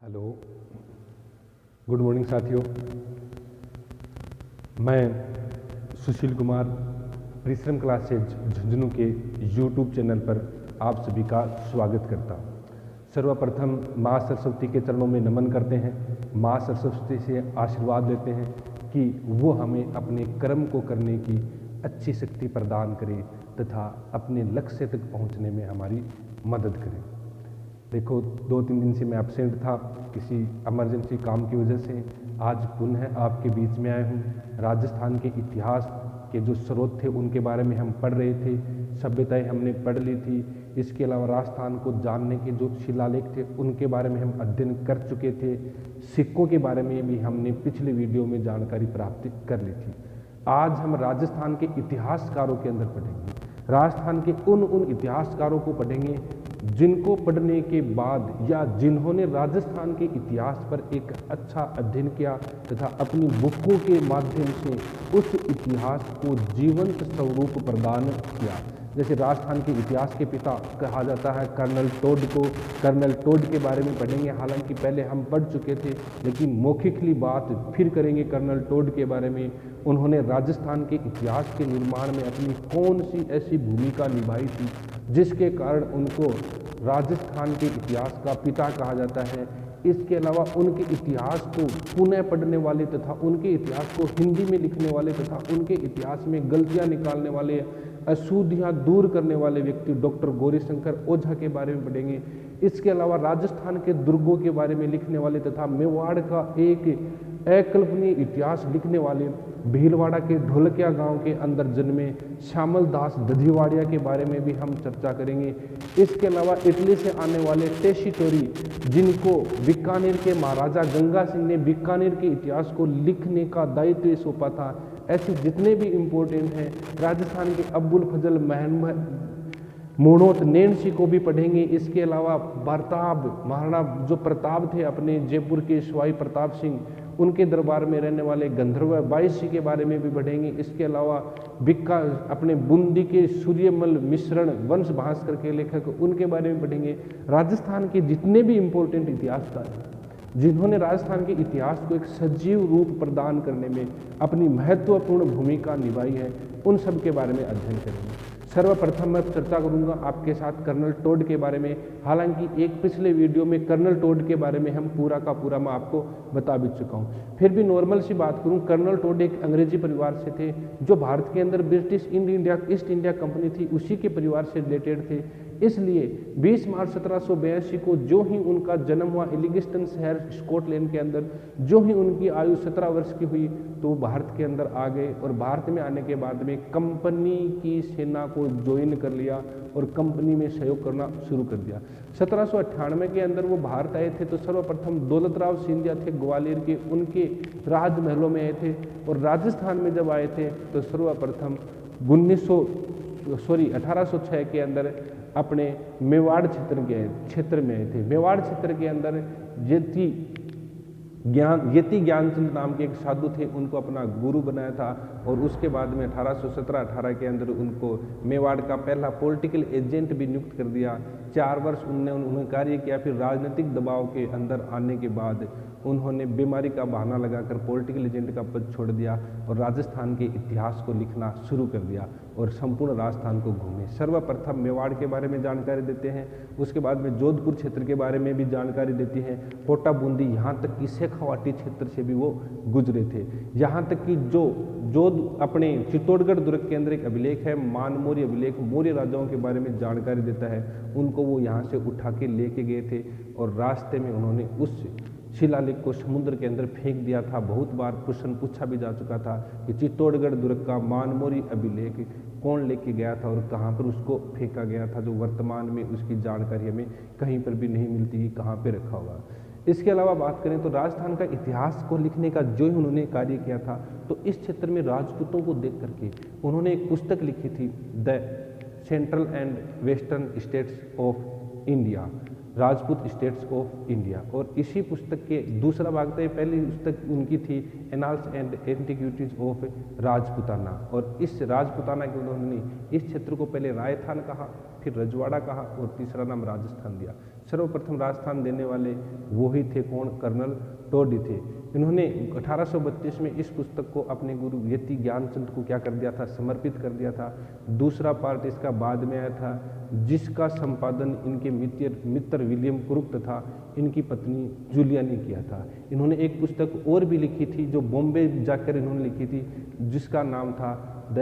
Hello, good morning साथियों। मैं सुशील कुमार परिश्रम क्लासेज झुंझुनू के यूट्यूब चैनल पर आप सभी का स्वागत करता हूँ। सर्वप्रथम माँ सरस्वती के चरणों में नमन करते हैं। माँ सरस्वती से आशीर्वाद लेते हैं कि वो हमें अपने कर्म को करने की अच्छी शक्ति प्रदान करे तथा अपने लक्ष्य तक पहुँचने में हमारी मदद करे। देखो, 2-3 दिन से मैं एब्सेंट था किसी इमरजेंसी काम की वजह से। आज पुनः आपके बीच में आया हूँ। राजस्थान के इतिहास के जो स्रोत थे उनके बारे में हम पढ़ रहे थे, सभ्यताएं हमने पढ़ ली थी। इसके अलावा राजस्थान को जानने के जो शिलालेख थे उनके बारे में हम अध्ययन कर चुके थे। सिक्कों के बारे में भी हमने पिछले वीडियो में जानकारी प्राप्त कर ली थी। आज हम राजस्थान के इतिहासकारों के अंदर पढ़ेंगे। राजस्थान के उन इतिहासकारों को पढ़ेंगे जिनको पढ़ने के बाद या जिन्होंने राजस्थान के इतिहास पर एक अच्छा अध्ययन किया तथा अपनी बुकों के माध्यम से उस इतिहास को जीवंत स्वरूप प्रदान किया। जैसे राजस्थान के इतिहास के पिता कहा जाता है कर्नल टोड को। कर्नल टोड के बारे में पढ़ेंगे, हालांकि पहले हम पढ़ चुके थे, लेकिन मौखिकली बात फिर करेंगे कर्नल टोड के बारे में। उन्होंने राजस्थान के इतिहास के निर्माण में अपनी कौन सी ऐसी भूमिका निभाई थी जिसके कारण उनको राजस्थान के इतिहास का पिता कहा जाता है। इसके अलावा उनके इतिहास को पुनः पढ़ने वाले तथा उनके इतिहास को हिंदी में लिखने वाले तथा उनके इतिहास में गलतियां निकालने वाले, अशुद्धियां दूर करने वाले व्यक्ति डॉक्टर गौरीशंकर ओझा के बारे में पढ़ेंगे। इसके अलावा राजस्थान के दुर्गों के बारे में लिखने वाले तथा मेवाड़ का एक अकल्पनीय इतिहास लिखने वाले भीलवाड़ा के ढोलकिया गांव के अंदर जन्मे श्यामल दास दधिवाड़िया के बारे में भी हम चर्चा करेंगे। इसके अलावा इटली से आने वाले टेशिटोरी, जिनको बीकानेर के महाराजा गंगा सिंह ने बीकानेर के इतिहास को लिखने का दायित्व सौंपा था। ऐसे जितने भी इम्पोर्टेंट हैं। राजस्थान के अब्बुल फजल मोहम्मद नैनसी को भी पढ़ेंगे। इसके अलावा महाराणा जो प्रताप थे अपने जयपुर के सवाई प्रताप सिंह, उनके दरबार में रहने वाले गंधर्व बाईसी के बारे में भी पढ़ेंगे। इसके अलावा अपने बूंदी के सूर्यमल मिश्रण वंश भास्कर के लेखक, उनके बारे में पढ़ेंगे। राजस्थान के जितने भी इम्पोर्टेंट इतिहासकार हैं जिन्होंने राजस्थान के इतिहास को एक सजीव रूप प्रदान करने में अपनी महत्वपूर्ण भूमिका निभाई है, उन सब के बारे में अध्ययन करेंगे। सर्वप्रथम मैं चर्चा करूंगा आपके साथ कर्नल टोड के बारे में। हालांकि एक पिछले वीडियो में कर्नल टोड के बारे में हम पूरा का पूरा मैं आपको बता भी चुका हूं। फिर भी नॉर्मल सी बात करूं, कर्नल टोड एक अंग्रेजी परिवार से थे जो भारत के अंदर ब्रिटिश ईस्ट इंडिया कंपनी थी उसी के परिवार से रिलेटेड थे। इसलिए 20 मार्च 1782 को जो ही उनका जन्म हुआ एलिगिस्टन शहर स्कॉटलैंड के अंदर, जो ही उनकी आयु 17 वर्ष की हुई तो भारत के अंदर आ गए और भारत में आने के बाद में कंपनी की सेना को ज्वाइन कर लिया और कंपनी में सहयोग करना शुरू कर दिया। 1798 के अंदर वो भारत आए थे तो सर्वप्रथम दौलत राव सिंधिया थे ग्वालियर के, उनके राजमहलों में आए थे। और राजस्थान में जब आए थे तो सर्वप्रथम 1806 के अंदर अपने मेवाड़ क्षेत्र में आए थे। मेवाड़ क्षेत्र के अंदर यति ज्ञानचंद नाम के एक साधु थे, उनको अपना गुरु बनाया था। और उसके बाद में 1817-18 के अंदर उनको मेवाड़ का पहला पॉलिटिकल एजेंट भी नियुक्त कर दिया। 4 वर्ष उन्होंने कार्य किया। फिर राजनीतिक दबाव के अंदर आने के बाद उन्होंने बीमारी का बहाना लगाकर पॉलिटिकल एजेंट का पद छोड़ दिया और राजस्थान के इतिहास को लिखना शुरू कर दिया और संपूर्ण राजस्थान को घूमे। सर्वप्रथम मेवाड़ के बारे में जानकारी देते हैं, उसके बाद में जोधपुर क्षेत्र के बारे में भी जानकारी देती हैं। कोटा बूंदी, यहाँ तक कि शेखावाटी क्षेत्र से भी वो गुजरे थे। यहाँ तक कि जो अपने चित्तौड़गढ़ दुर्ग के अंदर एक अभिलेख है मानमौर्य अभिलेख, मौर्य राजाओं के बारे में जानकारी देता है। उनको वो यहाँ से उठा के लेके गए थे और रास्ते में उन्होंने उस शिलालेख को समुद्र के अंदर फेंक दिया था। बहुत बार प्रश्न पूछा भी जा चुका था कि चित्तौड़गढ़ दुर्ग का मानमौर्य अभिलेख कौन लेके गया था और कहाँ पर उसको फेंका गया था, जो वर्तमान में उसकी जानकारी हमें कहीं पर भी नहीं मिलती कि कहाँ पर रखा होगा। इसके अलावा बात करें तो राजस्थान का इतिहास को लिखने का जो उन्होंने कार्य किया था, तो इस क्षेत्र में राजपूतों को देख करके उन्होंने एक पुस्तक लिखी थी, the central and western states of India. Rajput states of India. और इसी पुस्तक के दूसरा भाग था, पहली पुस्तक उनकी थी annals and antiquities of Rajputana. और इस राजपुताना के उन्होंने इस क्षेत्र को पहले रायथान कहा, फिर रजवाड़ा कहा और तीसरा नाम राजस्थान दिया। सर्वप्रथम राजस्थान देने वाले वो ही थे, कौन? कर्नल टोडी थे। इन्होंने 1832 में इस पुस्तक को अपने गुरु यति ज्ञानचंद को क्या कर दिया था? समर्पित कर दिया था। दूसरा पार्ट इसका बाद में आया था, जिसका संपादन इनके मित्र विलियम क्रुक तथा इनकी पत्नी जूलिया ने किया था। इन्होंने एक पुस्तक और भी लिखी थी जो बॉम्बे जाकर इन्होंने लिखी थी, जिसका नाम था the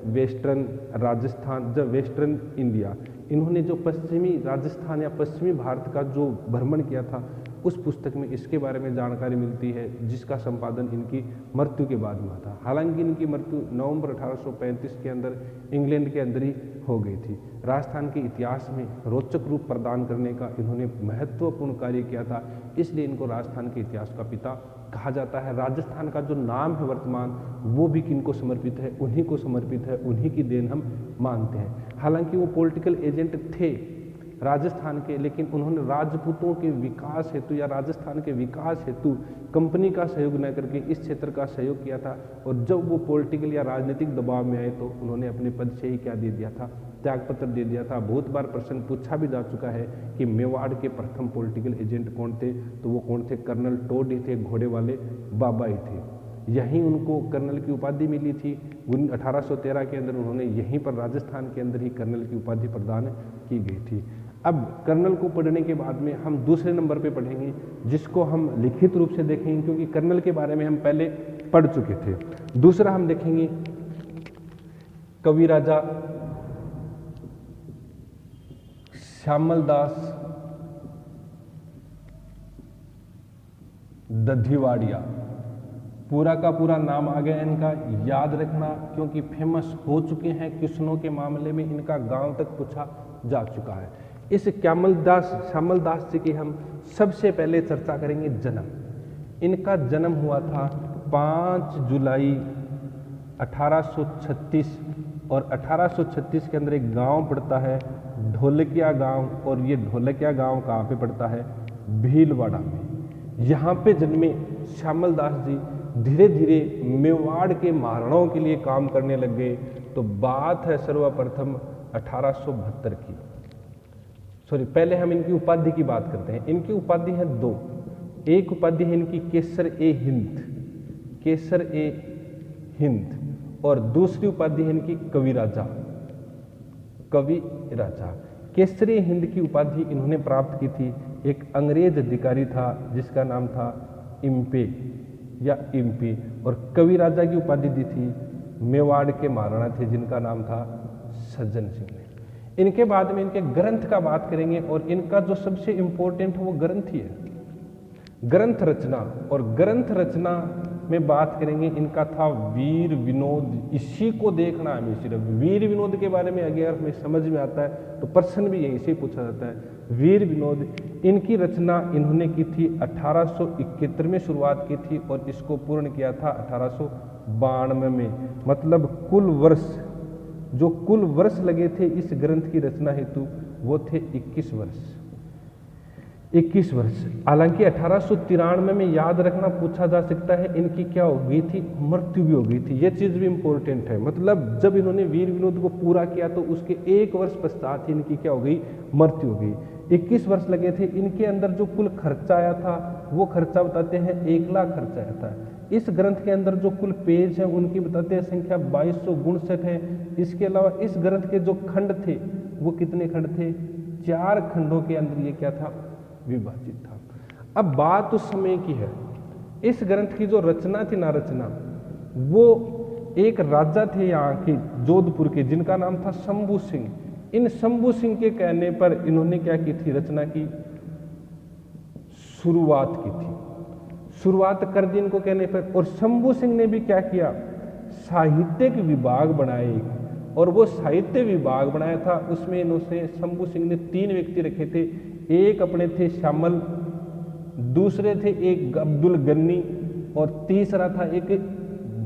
western Rajasthan, the western India. इन्होंने जो पश्चिमी राजस्थान या पश्चिमी भारत का जो भ्रमण किया था, उस पुस्तक में इसके बारे में जानकारी मिलती है, जिसका संपादन इनकी मृत्यु के बाद हुआ था। हालांकि इनकी मृत्यु नवंबर 1835 के अंदर इंग्लैंड के अंदर ही हो गई थी। राजस्थान के इतिहास में रोचक रूप प्रदान करने का इन्होंने महत्वपूर्ण कार्य किया था, इसलिए इनको राजस्थान के इतिहास का पिता कहा जाता है। राजस्थान का जो नाम है वर्तमान, वो भी किनको समर्पित है? उन्हीं को समर्पित है, उन्हीं की देन हम मानते हैं। हालांकि वो पॉलिटिकल एजेंट थे राजस्थान के, लेकिन उन्होंने राजपूतों के विकास हेतु या राजस्थान के विकास हेतु कंपनी का सहयोग न करके इस क्षेत्र का सहयोग किया था। और जब वो पॉलिटिकल या राजनीतिक दबाव में आए तो उन्होंने अपने पद से ही क्या दे दिया था? त्यागपत्र दे दिया था। बहुत बार प्रश्न पूछा भी जा चुका है कि मेवाड़ के प्रथम पॉलिटिकल एजेंट कौन थे? तो वो कौन थे? कर्नल टोड ही थे, घोड़े वाले बाबा ही थे। यहीं उनको कर्नल की उपाधि मिली थी। 1813 के अंदर उन्होंने यहीं पर राजस्थान के अंदर ही कर्नल की उपाधि प्रदान की गई थी। अब कर्नल को पढ़ने के बाद में हम दूसरे नंबर पे पढ़ेंगे, जिसको हम लिखित रूप से देखेंगे, क्योंकि कर्नल के बारे में हम पहले पढ़ चुके थे। दूसरा हम देखेंगे कवि राजा श्यामल दास दधिवाड़िया। पूरा का पूरा नाम आ गया इनका, याद रखना, क्योंकि फेमस हो चुके हैं क्वेश्चनों के मामले में, इनका गांव तक पूछा जा चुका है। इस श्यामल दास जी की हम सबसे पहले चर्चा करेंगे। जन्म, इनका जन्म हुआ था 5 जुलाई 1836 और 1836 के अंदर एक गांव पड़ता है ढोलकिया गांव। और ये ढोलकिया गांव कहाँ पे पड़ता है? भीलवाड़ा में। यहाँ पे जन्मे श्यामल दास जी धीरे धीरे मेवाड़ के महाराणाओं के लिए काम करने लग गए। तो बात है सर्वप्रथम 1872 की। पहले हम इनकी उपाधि की बात करते हैं। इनकी उपाधि है 2। एक उपाधि है इनकी केसर ए हिंद, और दूसरी उपाधि है इनकी कवि राजा। केसरी हिंद की उपाधि इन्होंने प्राप्त की थी, एक अंग्रेज अधिकारी था जिसका नाम था इम्पे। और कवि राजा की उपाधि दी थी मेवाड़ के महाराणा थे जिनका नाम था सज्जन सिंह ने। इनके बाद में इनके ग्रंथ का बात करेंगे, और इनका जो सबसे इंपॉर्टेंट है वो ग्रंथ ही है, ग्रंथ रचना। और ग्रंथ रचना में बात करेंगे, इनका था वीर विनोद। इसी को देखना हमें, सिर्फ वीर विनोद के बारे में अगर हमें समझ में आता है तो प्रश्न भी यहीं से पूछा जाता है। वीर विनोद, इनकी रचना इन्होंने की थी 1871 में शुरुआत की थी और इसको पूर्ण किया था 1892 में। मतलब कुल वर्ष लगे थे इस ग्रंथ की रचना हेतु वो थे 21 वर्ष। हालांकि 1893 में, याद रखना, पूछा जा सकता है इनकी क्या हो गई थी? मृत्यु भी हो गई थी। ये चीज भी इंपॉर्टेंट है। मतलब जब इन्होंने वीर विनोद को पूरा किया तो उसके 1 वर्ष पश्चात ही इनकी क्या हो गई? मृत्यु हो गई। 21 वर्ष लगे थे। इनके अंदर जो कुल खर्चा आया था वो खर्चा बताते हैं 1 लाख खर्चा आया था। इस ग्रंथ के अंदर जो कुल पेज है उनकी बताते हैं संख्या 2259 है। इसके अलावा इस ग्रंथ के जो खंड थे वो कितने खंड थे? 4 खंडों के अंदर ये क्या था? विभाजित था। अब बात उस समय की है, इस ग्रंथ की जो रचना थी ना, वो एक राजा थे यहाँ के जोधपुर के जिनका नाम था शंभू सिंह। इन शंभू सिंह के कहने पर इन्होंने क्या की थी? रचना की शुरुआत की थी। शुरुआत कर दी इनको कहने पर। और शंभू सिंह ने भी क्या किया? साहित्यिक विभाग बनाए। और वो साहित्य विभाग बनाया था, उसमें इन्होंने शंभू सिंह ने 3 व्यक्ति रखे थे। एक अपने थे श्यामल, दूसरे थे एक अब्दुल गन्नी और तीसरा था एक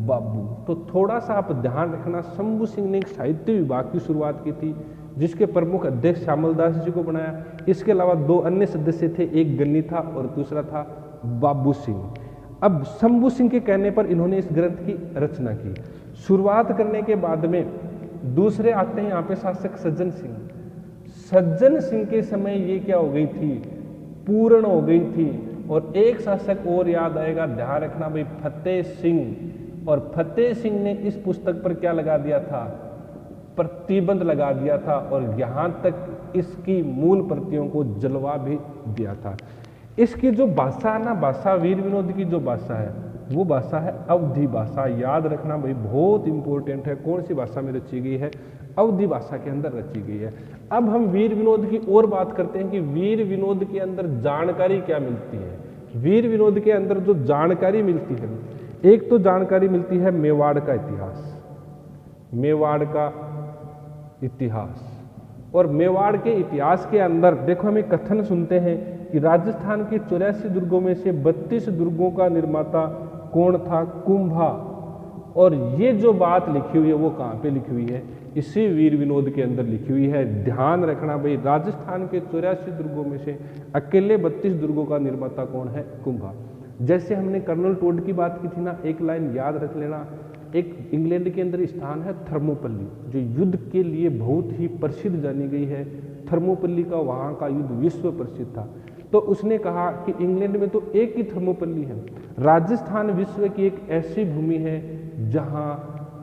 बाबू। तो थोड़ा सा आप ध्यान रखना, शंभू सिंह ने एक साहित्य विभाग की शुरुआत की थी। जिसके प्रमुख अध्यक्ष श्यामल दास जी को बनाया। इसके अलावा 2 अन्य सदस्य थे, एक गन्नी था और दूसरा था बाबू सिंह। अब शंभू सिंह के कहने पर इन्होंने इस ग्रंथ की रचना की। शुरुआत करने के बाद में दूसरे आते हैं यहाँ पे शासक सज्जन सिंह। सज्जन सिंह के समय ये क्या हो गई थी, पूर्ण हो गई थी। और एक शासक और याद आएगा, ध्यान रखना भाई, फतेह सिंह। और फतेह सिंह ने इस पुस्तक पर क्या लगा दिया था, प्रतिबंध लगा दिया था और यहां तक इसकी मूल प्रतियों को जलवा भी दिया था। इसकी जो भाषा है ना, भाषा वीर विनोद की जो भाषा है वो भाषा है अवधी भाषा। याद रखना भाई, बहुत इंपॉर्टेंट है। कौन सी भाषा में रची गई है, अवधी भाषा के अंदर रची गई है। अब हम वीर विनोद की और बात करते हैं कि वीर विनोद के अंदर जानकारी क्या मिलती है। वीर विनोद के अंदर जो जानकारी मिलती है, एक तो जानकारी मिलती है मेवाड़ का इतिहास, मेवाड़ का इतिहास। और मेवाड़ के इतिहास के अंदर देखो, हम एक कथन सुनते हैं कि राजस्थान के 84 दुर्गों में से 32 दुर्गों का निर्माता कौन था, कुंभा। और ये जो बात लिखी हुई है वो कहाँ पे लिखी हुई है, इसी वीर विनोद के अंदर लिखी हुई है। ध्यान रखना भाई, राजस्थान के 84 दुर्गों में से अकेले 32 दुर्गों का निर्माता कौन है, कुंभा। जैसे हमने कर्नल टोड की बात की थी ना, एक लाइन याद रख लेना। एक इंग्लैंड के अंदर स्थान है थर्मोपल्ली, जो युद्ध के लिए बहुत ही प्रसिद्ध जानी गई है। थर्मोपल्ली का वहाँ का युद्ध विश्व प्रसिद्ध था। तो उसने कहा कि इंग्लैंड में तो एक ही थर्मोपल्ली है, राजस्थान विश्व की एक ऐसी भूमि है जहाँ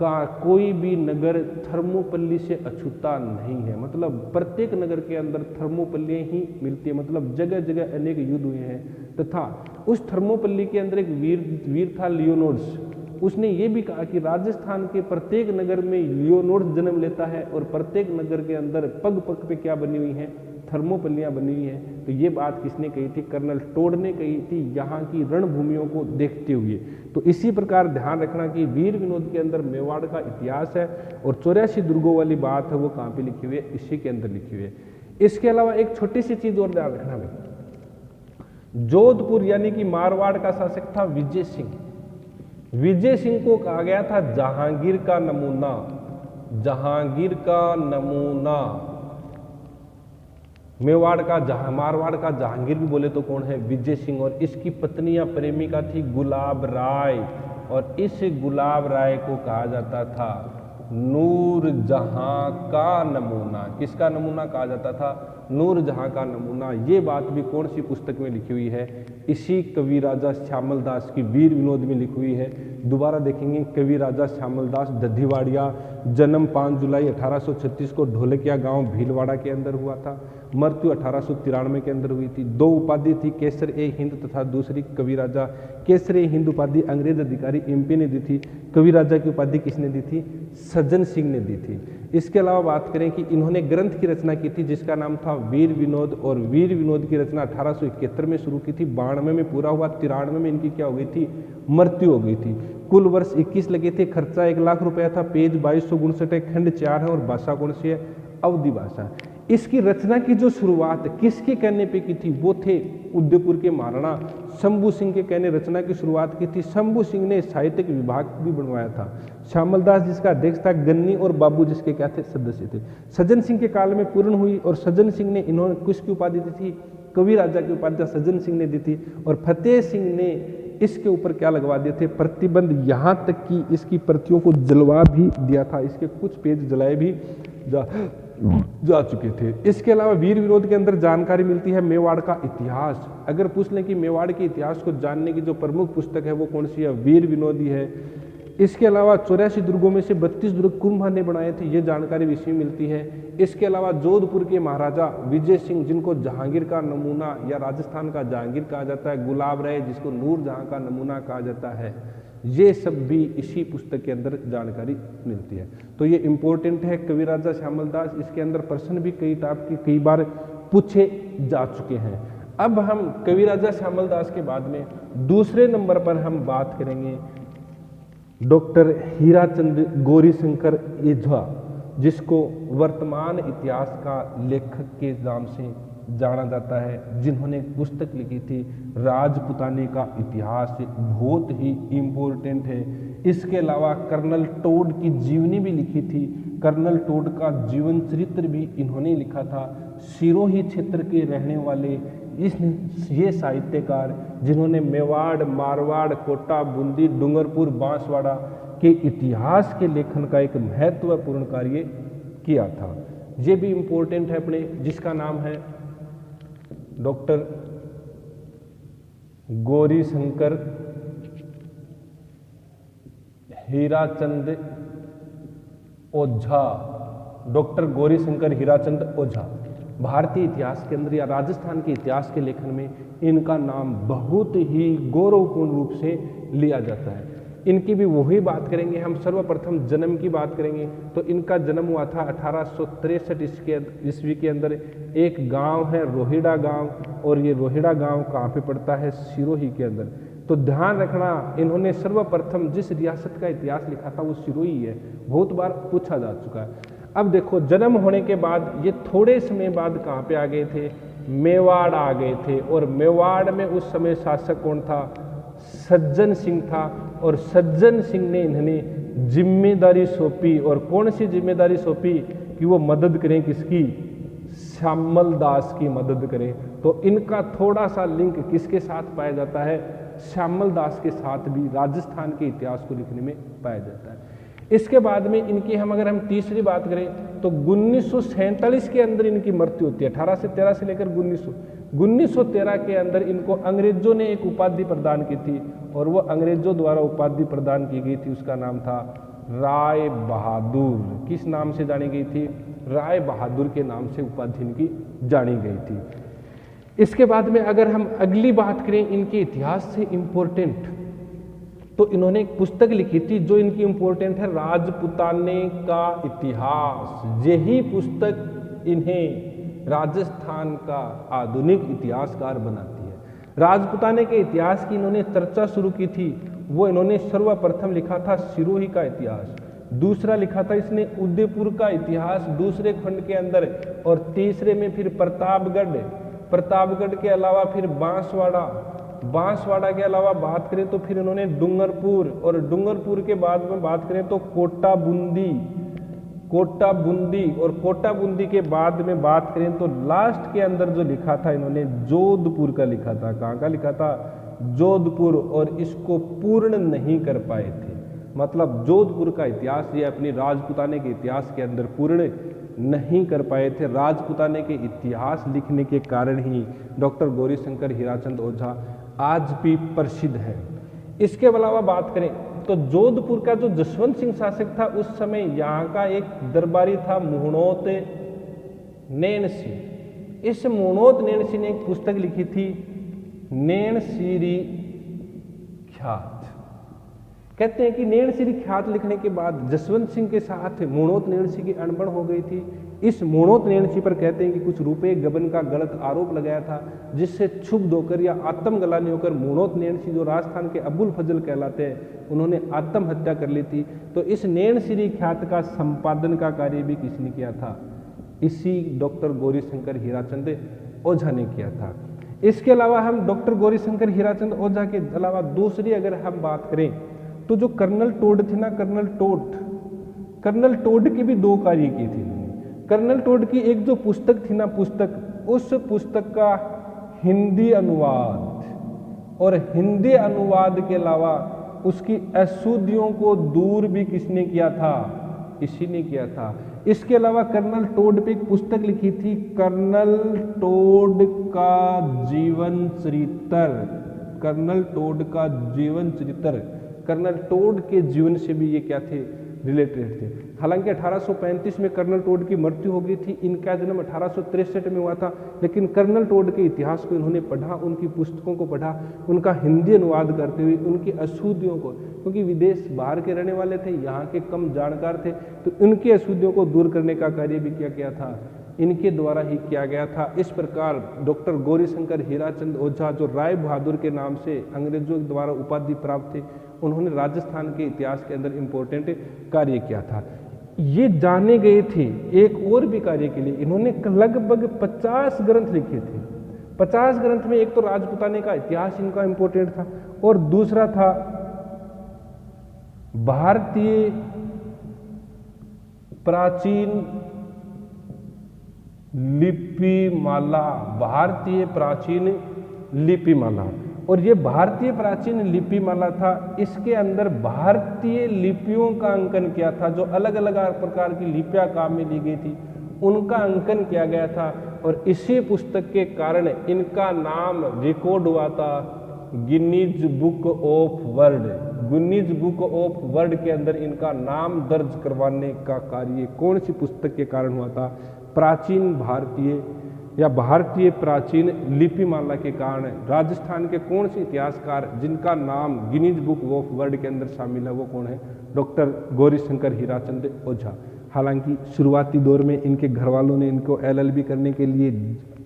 का कोई भी नगर थर्मोपल्ली से अछूता नहीं है। मतलब प्रत्येक नगर के अंदर थर्मोपल्लियाँ ही मिलती है, मतलब जगह जगह अनेक युद्ध हुए हैं। तथा उस थर्मोपल्ली के अंदर एक वीर था लियोनोर्स। उसने ये भी कहा कि राजस्थान के प्रत्येक नगर में लियोनोर्स जन्म लेता है और प्रत्येक नगर के अंदर पग पग पे क्या बनी हुई हैं, थर्मोपल्लियाँ बनी हुई हैं। तो ये बात किसने कही थी, कर्नल टोड ने कही थी, यहाँ की रणभूमियों को देखते हुए। तो इसी प्रकार ध्यान रखना कि वीर विनोद के अंदर मेवाड़ का इतिहास है और 84 दुर्गों वाली बात है वो कहाँ पे लिखी हुई है, इसी के अंदर लिखी हुई है। इसके अलावा एक छोटी सी चीज और ध्यान रखना भाई, जोधपुर यानी कि मारवाड़ का शासक था विजय सिंह। विजय सिंह को कहा गया था जहांगीर का नमूना, जहांगीर का नमूना। मेवाड़ का मारवाड़ का जहांगीर भी बोले तो कौन है, विजय सिंह। और इसकी पत्नी या प्रेमिका थी गुलाब राय, और इस गुलाब राय को कहा जाता था नूर जहां का नमूना। किसका नमूना कहा जाता था, नूर जहां का नमूना। ये बात भी कौन सी पुस्तक में लिखी हुई है, इसी कवि राजा श्यामल दास की वीर विनोद में लिखी हुई है। दोबारा देखेंगे, कवि राजा श्यामल दास दधिवाड़िया, जन्म 5 जुलाई 1836 को ढोलकिया गांव भीलवाड़ा के अंदर हुआ था, मृत्यु 1893 के अंदर हुई थी। 2 उपाधि थी, केसर ए हिंद तथा दूसरी कवि राजा। केसर ए हिंद उपाधि अंग्रेज अधिकारी एमपी ने दी थी, कवि राजा की उपाधि किसने दी थी, सज्जन सिंह ने दी थी। इसके अलावा बात करें कि इन्होंने ग्रंथ की रचना की थी जिसका नाम था वीर विनोद, और वीर विनोद की रचना 1871 में शुरू की थी, 92 में पूरा हुआ, 93 में इनकी क्या हो गई थी, मृत्यु हो गई थी। कुल वर्ष 21 लगे थे, खर्चा 1 लाख रुपया था। पेज 2259 है, खंड 4 है और भाषा कौन सी है, अवधी भाषा। इसकी रचना की जो शुरुआत किसके कहने पे की थी, वो थे उदयपुर के महाराणा शंभू सिंह के कहने रचना की शुरुआत की थी। शंभू सिंह ने साहित्यिक विभाग भी बनवाया था। श्यामल दास जिसका अध्यक्ष था, गन्नी और बाबू जिसके क्या थे, सदस्य थे। सज्जन सिंह के काल में पूर्ण हुई और सज्जन सिंह ने इन्होंने किसकी उपाधि दी थी, कवि राजा की उपाधि सज्जन सिंह ने दी थी। और फतेह सिंह ने इसके ऊपर क्या लगवा दिए थे, प्रतिबंध, यहाँ तक कि इसकी प्रतियों को जलवा भी दिया था। इसके कुछ पेज जलाए भी जा चुके थे। इसके अलावा वीर विनोद के अंदर जानकारी मिलती है मेवाड़ का इतिहास। अगर पूछ लें कि मेवाड़ के इतिहास को जानने की जो प्रमुख पुस्तक है वो कौन सी है, वीर विनोदी है। इसके अलावा 84 दुर्गों में से 32 दुर्ग कुंभा ने बनाए थे, ये जानकारी भी इसमें मिलती है। इसके अलावा जोधपुर के महाराजा विजय सिंह, जिनको जहांगीर का नमूना या राजस्थान का जहांगीर कहा जाता है, गुलाब राय जिसको नूर जहां का नमूना कहा जाता है, ये सब भी इसी पुस्तक के अंदर जानकारी मिलती है। तो ये इंपॉर्टेंट है, कवि राजा श्यामल दास। इसके अंदर प्रश्न भी कई बार पूछे जा चुके हैं। अब हम कवि राजा श्यामल दास के बाद में दूसरे नंबर पर हम बात करेंगे डॉक्टर हीराचंद गौरीशंकर एझा, जिसको वर्तमान इतिहास का लेखक के नाम से जाना जाता है, जिन्होंने एक पुस्तक लिखी थी राजपुताने का इतिहास, बहुत ही इम्पोर्टेंट है। इसके अलावा कर्नल टोड की जीवनी भी लिखी थी, कर्नल टोड का जीवन चरित्र भी इन्होंने लिखा था। सिरोही क्षेत्र के रहने वाले ये साहित्यकार जिन्होंने मेवाड़, मारवाड़, कोटा, बूंदी, डूंगरपुर, बांसवाड़ा के इतिहास के लेखन का एक महत्वपूर्ण कार्य किया था। ये भी इम्पोर्टेंट है अपने, जिसका नाम है डॉक्टर गौरीशंकर हीराचंद ओझा। डॉक्टर गौरीशंकर हीराचंद ओझा भारतीय इतिहास के अंदर या राजस्थान के इतिहास के लेखन में इनका नाम बहुत ही गौरवपूर्ण रूप से लिया जाता है। इनकी भी वही बात करेंगे हम। सर्वप्रथम जन्म की बात करेंगे तो इनका जन्म हुआ था 1863 ईस्वी के अंदर। एक गांव है रोहिड़ा गांव, और ये रोहिड़ा गांव कहाँ पे पड़ता है? सिरोही के अंदर। तो ध्यान रखना, इन्होंने सर्वप्रथम जिस रियासत का इतिहास लिखा था वो सिरोही है, बहुत बार पूछा जा चुका है। अब देखो, जन्म होने के बाद ये थोड़े समय बाद कहाँ पे आ गए थे? मेवाड़ आ गए थे। और मेवाड़ में उस समय शासक कौन था? सज्जन सिंह था। और सज्जन सिंह ने इन्हें जिम्मेदारी सौंपी, और कौन सी जिम्मेदारी सौंपी? कि वो मदद करें किसकी? श्यामल दास की मदद करें। तो इनका थोड़ा सा लिंक किसके साथ पाया जाता है? श्यामल दास के साथ भी राजस्थान के इतिहास को लिखने में पाया जाता है। इसके बाद में इनकी अगर हम तीसरी बात करें तो 1947 के अंदर इनकी मृत्यु होती है। 1813 से लेकर 1913 के अंदर इनको अंग्रेजों ने एक उपाधि प्रदान की थी, और वो अंग्रेजों द्वारा उपाधि प्रदान की गई थी, उसका नाम था राय बहादुर। किस नाम से जानी गई थी? राय बहादुर के नाम से उपाधि इनकी जानी गई थी। इसके बाद में अगर हम अगली बात करें इनके इतिहास से इम्पोर्टेंट, तो इन्होंने एक पुस्तक लिखी थी जो इनकी इम्पोर्टेंट है, राजपुताने का इतिहास। यही पुस्तक इन्हें राजस्थान का आधुनिक इतिहासकार बनाती है। राजपुताने के इतिहास की इन्होंने चर्चा शुरू की थी, वो इन्होंने सर्वप्रथम लिखा था सिरोही का इतिहास, दूसरा लिखा था इसने उदयपुर का इतिहास दूसरे खंड के अंदर, और तीसरे में फिर प्रतापगढ़ के अलावा फिर बांसवाड़ा के अलावा बात करें तो फिर इन्होंने डूंगरपुर, और डूंगरपुर के बाद में बात करें तो कोटा बूंदी, और कोटा बूंदी के बाद में बात करें तो लास्ट के अंदर जो लिखा था इन्होंने जोधपुर का लिखा था। कहाँ का लिखा था? जोधपुर। और इसको पूर्ण नहीं कर पाए थे, मतलब जोधपुर का इतिहास ये अपनी राजपुताने के इतिहास के अंदर पूर्ण नहीं कर पाए थे। राजपुताने के इतिहास लिखने के कारण ही डॉक्टर गौरीशंकर हीराचंद ओझा आज भी प्रसिद्ध है। इसके अलावा बात करें तो जोधपुर का जो जसवंत सिंह शासक था उस समय यहाँ का एक दरबारी था मुहणोत नैनसिंह। इस मुहणोत नैनसिंह ने एक पुस्तक लिखी थी नैनसिरी ख्यात। कहते हैं कि नैनसिरी ख्यात लिखने के बाद जसवंत सिंह के साथ मुहणोत नैनसिंह की अनबन हो गई थी। इस मुहणोत नैनसिंह पर कहते हैं कि कुछ रुपए गबन का गलत आरोप लगाया था, जिससे क्षुब्ध होकर या आत्मग्लानि होकर मुहणोत नैनसिंह जो राजस्थान के अबुल फजल कहलाते हैं उन्होंने आत्महत्या कर ली थी। तो इस नैनसिरी ख्यात का संपादन का कार्य भी किसने किया था? इसी डॉक्टर गौरीशंकर हीराचंद ओझा ने किया था। इसके अलावा हम डॉक्टर गौरीशंकर हीराचंद ओझा के अलावा दूसरी अगर हम बात करें तो जो कर्नल टोड थे ना, कर्नल टोड के भी दो कार्य की थी। कर्नल टोड की एक जो पुस्तक थी ना, उस पुस्तक का हिंदी अनुवाद, और हिंदी अनुवाद के अलावा उसकी अशुद्धियों को दूर भी किसने किया था? इसी ने किया था। इसके अलावा कर्नल टोड पे एक पुस्तक लिखी थी, कर्नल टोड का जीवन चरित्र। कर्नल टोड के जीवन से भी ये क्या थे? रिलेटेड थे। हालांकि 1835 में कर्नल टोड की मृत्यु हो गई थी, इनका जन्म 1863 में हुआ था, लेकिन कर्नल टोड के इतिहास को इन्होंने पढ़ा, उनकी पुस्तकों को पढ़ा, उनका हिंदी अनुवाद करते हुए उनकी अशुद्धियों को, क्योंकि विदेश बाहर के रहने वाले थे, यहाँ के कम जानकार थे, तो उनकी अशुद्धियों को दूर करने का कार्य भी किया गया था, इनके द्वारा ही किया गया था। इस प्रकार डॉक्टर गौरीशंकर हीराचंद ओझा जो राय बहादुर के नाम से अंग्रेजों द्वारा उपाधि प्राप्त थे, उन्होंने राजस्थान के इतिहास के अंदर इम्पोर्टेंट कार्य किया था। ये जाने गए थे एक और भी कार्य के लिए। इन्होंने लगभग 50 ग्रंथ लिखे थे। 50 ग्रंथ में एक तो राजपूताने का इतिहास इनका इंपॉर्टेंट था और दूसरा था भारतीय प्राचीन लिपिमाला, भारतीय प्राचीन लिपिमाला। और ये भारतीय प्राचीन लिपिमाला था, इसके अंदर भारतीय लिपियों का अंकन किया था, जो अलग अलग प्रकार की लिपियां काम में ली गई थी उनका अंकन किया गया था। और इसी पुस्तक के कारण इनका नाम रिकॉर्ड हुआ था Guinness book of world. Guinness book of world के अंदर इनका नाम दर्ज करवाने का कार्य कौन सी पुस्तक के कारण हुआ था? प्राचीन भारतीय या भारतीय प्राचीन लिपिमाला के कारण। राजस्थान के कौन से इतिहासकार जिनका नाम गिनीज बुक ऑफ वर्ल्ड के अंदर शामिल है वो कौन है? डॉक्टर गौरीशंकर हीराचंद ओझा। हालांकि शुरुआती दौर में इनके घर वालों ने इनको LLB करने के लिए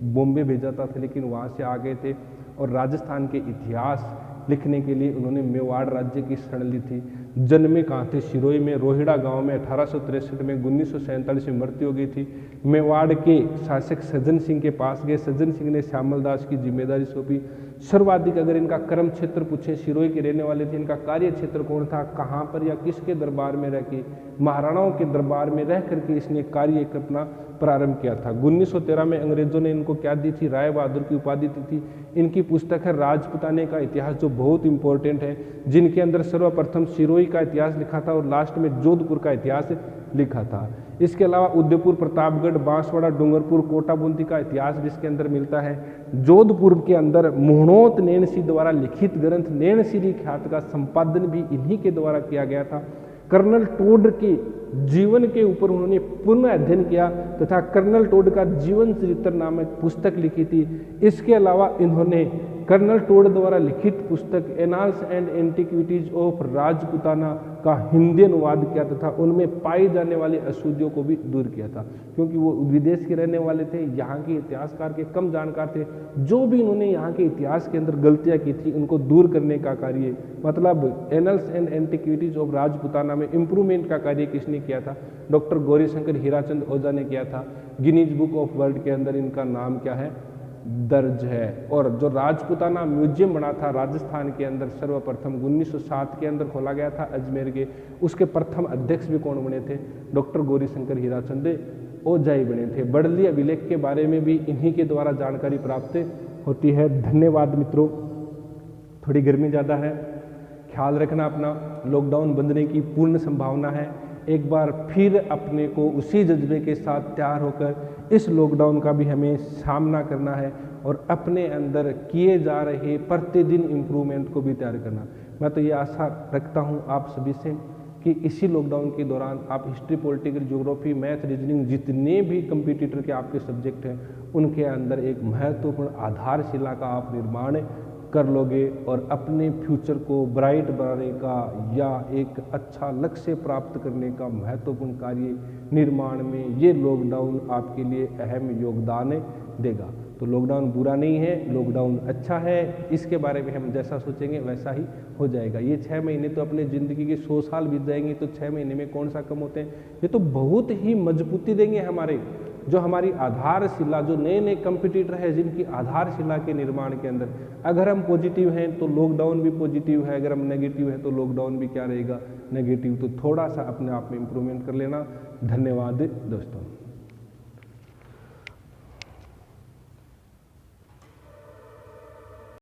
बॉम्बे भेजा था, लेकिन वहाँ से आ गए थे और राजस्थान के इतिहास लिखने के लिए उन्होंने मेवाड़ राज्य की शरण ली थी। जन्मे कहाँ थे? सिरोही में, रोहिड़ा गांव में 1863 में। 1947 में मृत्यु हो गई थी। मेवाड़ के शासक सज्जन सिंह के पास गए। सज्जन सिंह ने श्यामल दास की जिम्मेदारी सौंपी। सर्वाधिक अगर इनका कर्म क्षेत्र पूछे, सिरोही के रहने वाले थे, इनका कार्य क्षेत्र कौन था? कहाँ पर या किसके दरबार में रह के? महाराणाओं के दरबार में रह करके इसने कार्य अपना प्रारंभ किया था। 1913 में अंग्रेजों ने इनको क्या दी थी? राय बहादुर की उपाधि दी थी। इनकी पुस्तक है राजपूताने का इतिहास, जो बहुत इंपॉर्टेंट है, जिनके अंदर सर्वप्रथम सिरोही का इतिहास लिखा था और लास्ट में जोधपुर का इतिहास लिखा था। इसके अलावा उदयपुर, प्रतापगढ़, बांसवाड़ा, डूंगरपुर, कोटा बूंदी का इतिहास जिसके अंदर मिलता है। जोधपुर के अंदर मुहणोत नैणसी द्वारा लिखित ग्रंथ नैणसी ख्यात का संपादन भी इन्हीं के द्वारा किया गया था। कर्नल टोड के जीवन के ऊपर उन्होंने पुनः अध्ययन किया तथा कर्नल टोड का जीवन चरित्र नामक पुस्तक लिखी थी। इसके अलावा इन्होंने कर्नल टोड द्वारा लिखित पुस्तक annals and antiquities of Rajputana का हिंदी अनुवाद किया तथा उनमें पाई जाने वाली अशुद्धियों को भी दूर किया था। क्योंकि वो विदेश के रहने वाले थे, यहाँ के इतिहासकार के कम जानकार थे। जो भी उन्होंने यहाँ के इतिहास के अंदर गलतियाँ की थी उनको दूर करने का कार्य, मतलब annuls and antiquities of Rajputana में इम्प्रूवमेंट का कार्य किसने किया था? डॉक्टर गौरीशंकर हीराचंद ओझा ने किया था। गिनीज बुक ऑफ वर्ल्ड के अंदर इनका नाम क्या है? दर्ज है। और जो राजपूताना म्यूजियम बना था राजस्थान के अंदर, सर्वप्रथम 1907 के अंदर खोला गया था अजमेर के, उसके प्रथम अध्यक्ष भी कौन बने थे? डॉक्टर गौरीशंकर हीराचंद ओझा ही बने थे। बड़ली अभिलेख के बारे में भी इन्हीं के द्वारा जानकारी प्राप्त होती है। धन्यवाद मित्रों। थोड़ी गर्मी ज़्यादा है, ख्याल रखना अपना। लॉकडाउन बंधने की पूर्ण संभावना है। एक बार फिर अपने को उसी जज्बे के साथ तैयार होकर इस लॉकडाउन का भी हमें सामना करना है और अपने अंदर किए जा रहे प्रतिदिन इम्प्रूवमेंट को भी तैयार करना। मैं तो ये आशा रखता हूँ आप सभी से कि इसी लॉकडाउन के दौरान आप history, political, geography, math, reasoning, जितने भी कंपटीटर के आपके सब्जेक्ट हैं उनके अंदर एक महत्वपूर्ण आधारशिला का आप निर्माण कर लोगे और अपने फ्यूचर को ब्राइट बनाने का या एक अच्छा लक्ष्य प्राप्त करने का महत्वपूर्ण कार्य निर्माण में ये लॉकडाउन आपके लिए अहम योगदान देगा। तो लॉकडाउन बुरा नहीं है, लॉकडाउन अच्छा है। इसके बारे में हम जैसा सोचेंगे वैसा ही हो जाएगा। ये 6 महीने तो अपने ज़िंदगी के 100 साल बीत जाएंगे, तो 6 महीने में कौन सा कम होते हैं? ये तो बहुत ही मजबूती देंगे हमारे, जो हमारी आधारशिला, जो नए नए कंपटीटर है जिनकी आधारशिला के निर्माण के अंदर अगर हम पॉजिटिव हैं तो लॉकडाउन भी पॉजिटिव है, अगर हम नेगेटिव हैं तो लॉकडाउन भी क्या रहेगा? नेगेटिव। तो थोड़ा सा अपने आप में इम्प्रूवमेंट कर लेना। धन्यवाद दोस्तों।